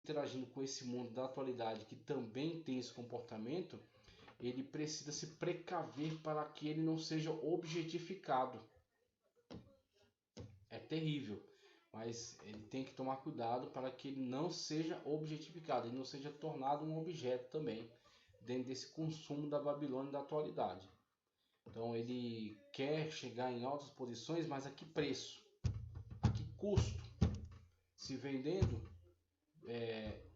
interagindo com esse mundo da atualidade que também tem esse comportamento, ele precisa se precaver para que ele não seja objetificado. É terrível, mas ele tem que tomar cuidado para que ele não seja objetificado, ele não seja tornado um objeto também dentro desse consumo da Babilônia da atualidade. Então ele quer chegar em altas posições, mas a que preço? A que custo? Se vendendo,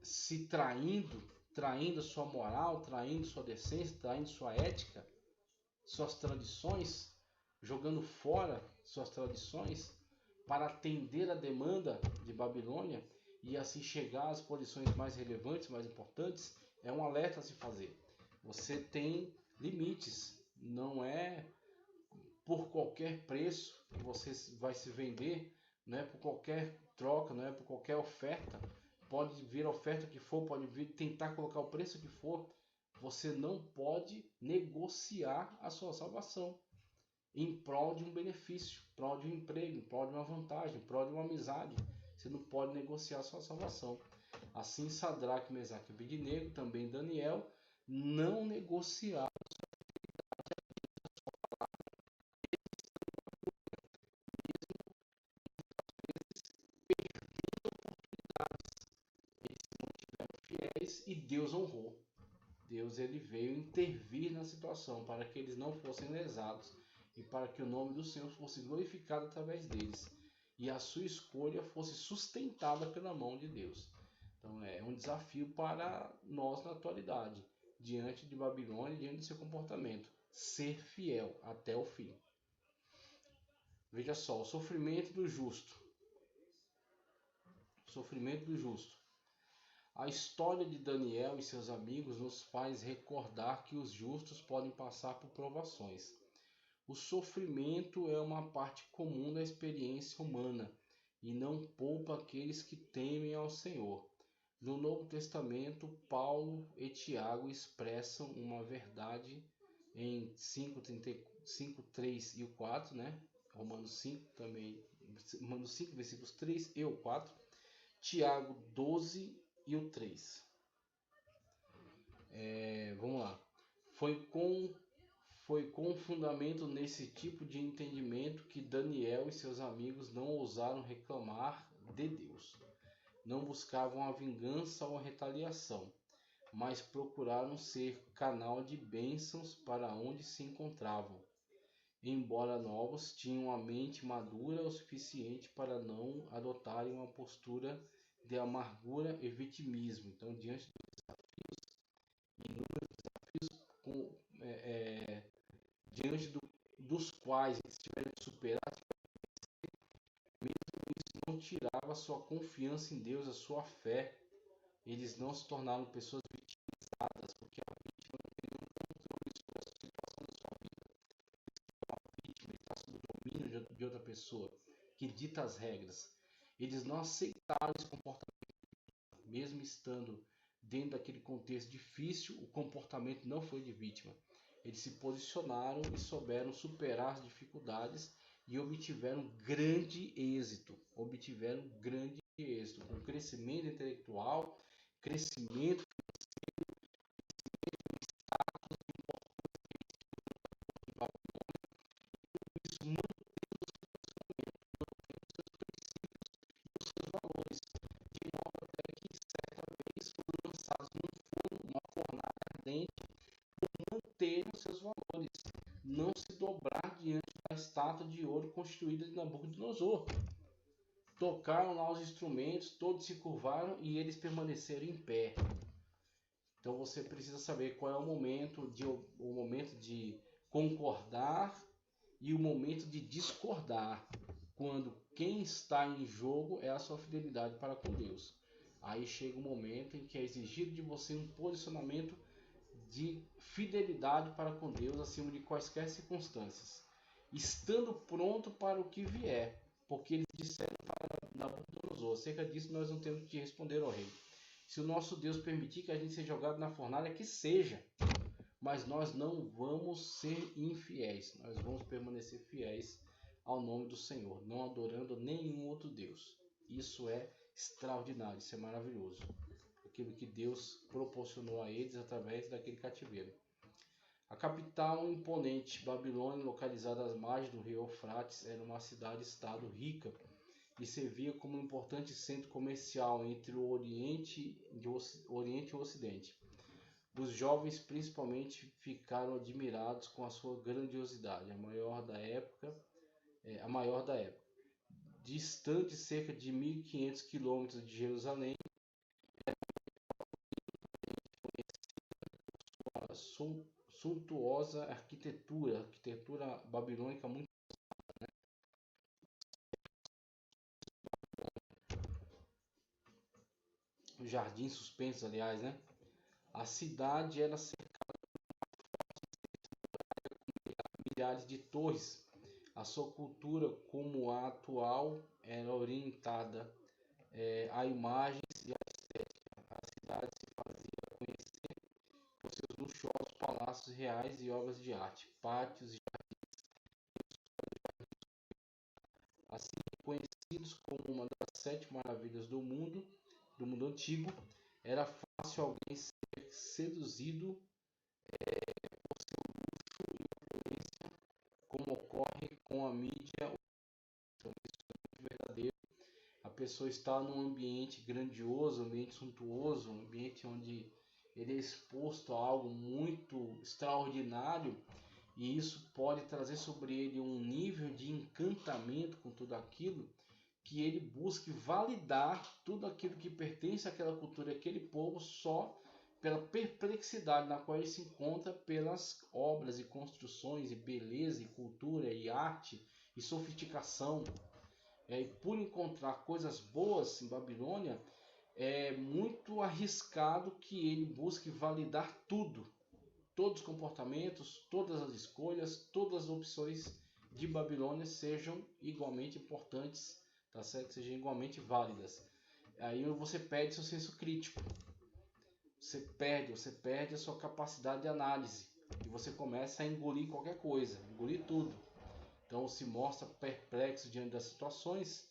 se traindo sua moral, traindo sua decência, traindo sua ética, suas tradições, jogando fora suas tradições para atender a demanda de Babilônia e assim chegar às posições mais relevantes, mais importantes, é um alerta a se fazer. Você tem limites, não é por qualquer preço que você vai se vender, não é por qualquer troca, não é por qualquer oferta. Pode vir a oferta que for, pode vir tentar colocar o preço que for. Você não pode negociar a sua salvação em prol de um benefício, em prol de um emprego, em prol de uma vantagem, em prol de uma amizade. Você não pode negociar a sua salvação. Assim, Sadraque, Mesaque e Abednego, também Daniel, não negociaram fiéis e Deus honrou. Deus ele veio intervir na situação para que eles não fossem lesados e para que o nome do Senhor fosse glorificado através deles e a sua escolha fosse sustentada pela mão de Deus. Então é um desafio para nós na atualidade, diante de Babilônia, diante do seu comportamento, ser fiel até o fim. Veja só, o sofrimento do justo. O sofrimento do justo. A história de Daniel e seus amigos nos faz recordar que os justos podem passar por provações. O sofrimento é uma parte comum da experiência humana e não poupa aqueles que temem ao Senhor. No Novo Testamento, Paulo e Tiago expressam uma verdade em 5, 3 e o 4, né? Romanos 5 também, Romanos 5, versículos 3 e o 4, Tiago 12 e o 3. Vamos lá. Foi com fundamento nesse tipo de entendimento que Daniel e seus amigos não ousaram reclamar de Deus. Não buscavam a vingança ou a retaliação, mas procuraram ser canal de bênçãos para onde se encontravam. Embora novos, tinham a mente madura o suficiente para não adotarem uma postura de amargura e vitimismo. Então, diante com, diante dos quais eles tiveram que superar, mesmo isso não tirava a sua confiança em Deus, a sua fé. Eles não se tornaram pessoas vitimizadas, porque a vítima não tem nenhum controle sobre a situação da sua vida. A vítima está sob o domínio de outra pessoa, que dita as regras. Eles não aceitaram esse comportamento, mesmo estando dentro daquele contexto difícil, o comportamento não foi de vítima. Eles se posicionaram e souberam superar as dificuldades e obtiveram grande êxito. Com crescimento intelectual, crescimento isso seus valores, de modo até que certa vez foram lançados num forno, uma fornalha ardente, por manterem os seus valores, não se dobrar diante da estátua de ouro construída de Nabucodonosor. Tocaram lá os instrumentos, todos se curvaram e eles permaneceram em pé. Então você precisa saber qual é o momento de concordar e o momento de discordar. Quando quem está em jogo é a sua fidelidade para com Deus. Aí chega o momento em que é exigido de você um posicionamento de fidelidade para com Deus acima de quaisquer circunstâncias, estando pronto para o que vier, porque eles disseram para Nabucodonosor: acerca disso nós não temos que responder ao rei. Se o nosso Deus permitir que a gente seja jogado na fornalha, que seja, mas nós não vamos ser infiéis, nós vamos permanecer fiéis ao nome do Senhor, não adorando nenhum outro Deus. Isso é extraordinário, isso é maravilhoso. Aquilo que Deus proporcionou a eles através daquele cativeiro. A capital imponente, Babilônia, localizada às margens do rio Eufrates, era uma cidade-estado rica e servia como um importante centro comercial entre o Oriente e o Ocidente. Os jovens principalmente ficaram admirados com a sua grandiosidade, a maior da época. Distante cerca de 1.500 quilômetros de Jerusalém, a suntuosa arquitetura babilônica muito jardins suspensos, aliás, né? A cidade era cercada de milhares de torres. A sua cultura, como a atual, era orientada a imagens e a estética. A cidade se fazia conhecer por seus luxuosos palácios reais e obras de arte, pátios e assim conhecidos como uma das sete maravilhas do mundo antigo. Era fácil alguém ser seduzido como ocorre com a mídia verdadeira. A pessoa está num ambiente grandioso, um ambiente suntuoso, um ambiente onde ele é exposto a algo muito extraordinário, e isso pode trazer sobre ele um nível de encantamento com tudo aquilo, que ele busque validar tudo aquilo que pertence àquela cultura, àquele povo, só pela perplexidade na qual ele se encontra, pelas obras e construções e beleza e cultura e arte e sofisticação. E por encontrar coisas boas em Babilônia, é muito arriscado que ele busque validar tudo, todos os comportamentos, todas as escolhas, todas as opções de Babilônia sejam igualmente importantes, tá certo? Sejam igualmente válidas. Aí você perde seu senso crítico, você perde a sua capacidade de análise e você começa a engolir qualquer coisa, engolir tudo. Então se mostra perplexo diante das situações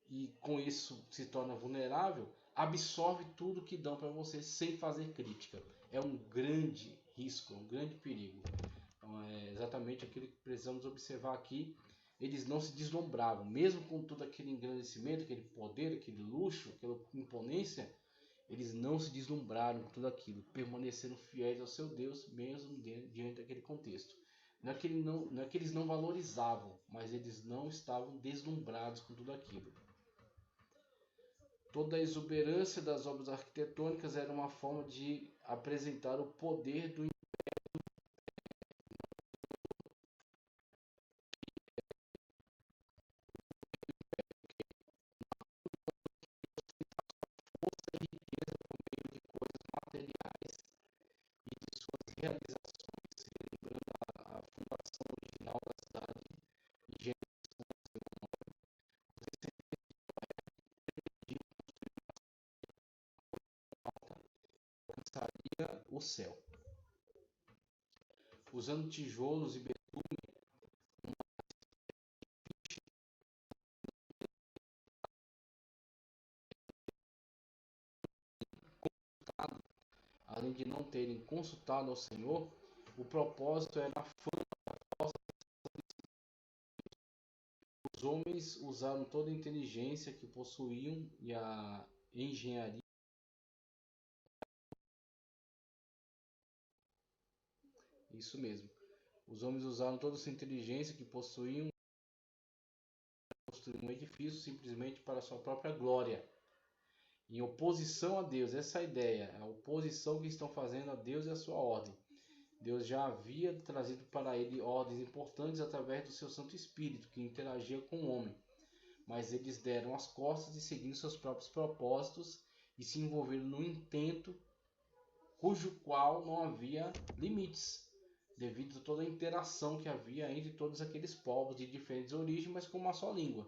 e com isso se torna vulnerável, absorve tudo que dão para você sem fazer crítica. É um grande risco, um grande perigo. Então é exatamente aquilo que precisamos observar aqui. Eles não se deslumbravam, mesmo com todo aquele engrandecimento, aquele poder, aquele luxo, aquela imponência, eles não se deslumbraram com tudo aquilo, permaneceram fiéis ao seu Deus, mesmo diante daquele contexto. Não é que eles não valorizavam, mas eles não estavam deslumbrados com tudo aquilo. Toda a exuberância das obras arquitetônicas era uma forma de apresentar o poder do materiais e de suas realizações, lembrando a fundação original da cidade de Gênesis alcançaria o céu. Usando tijolos e betume, além de não terem consultado ao Senhor, o propósito era a fama. Os homens usaram toda a inteligência que possuíam e a engenharia. Isso mesmo. Os homens usaram toda essa inteligência que possuíam para construir um edifício simplesmente para sua própria glória, em oposição a Deus. Essa é a ideia, a oposição que estão fazendo a Deus e a sua ordem. Deus já havia trazido para ele ordens importantes através do seu Santo Espírito, que interagia com o homem. Mas eles deram as costas e seguiram seus próprios propósitos e se envolveram num intento cujo qual não havia limites, devido a toda a interação que havia entre todos aqueles povos de diferentes origens, mas com uma só língua.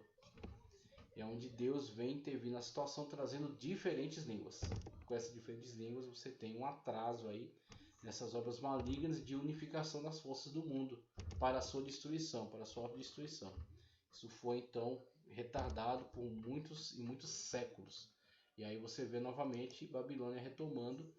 É onde Deus vem intervir na situação, trazendo diferentes línguas. Com essas diferentes línguas você tem um atraso aí nessas obras malignas de unificação das forças do mundo para a sua destruição, para a sua autodestruição. Isso foi então retardado por muitos e muitos séculos. E aí você vê novamente Babilônia retomando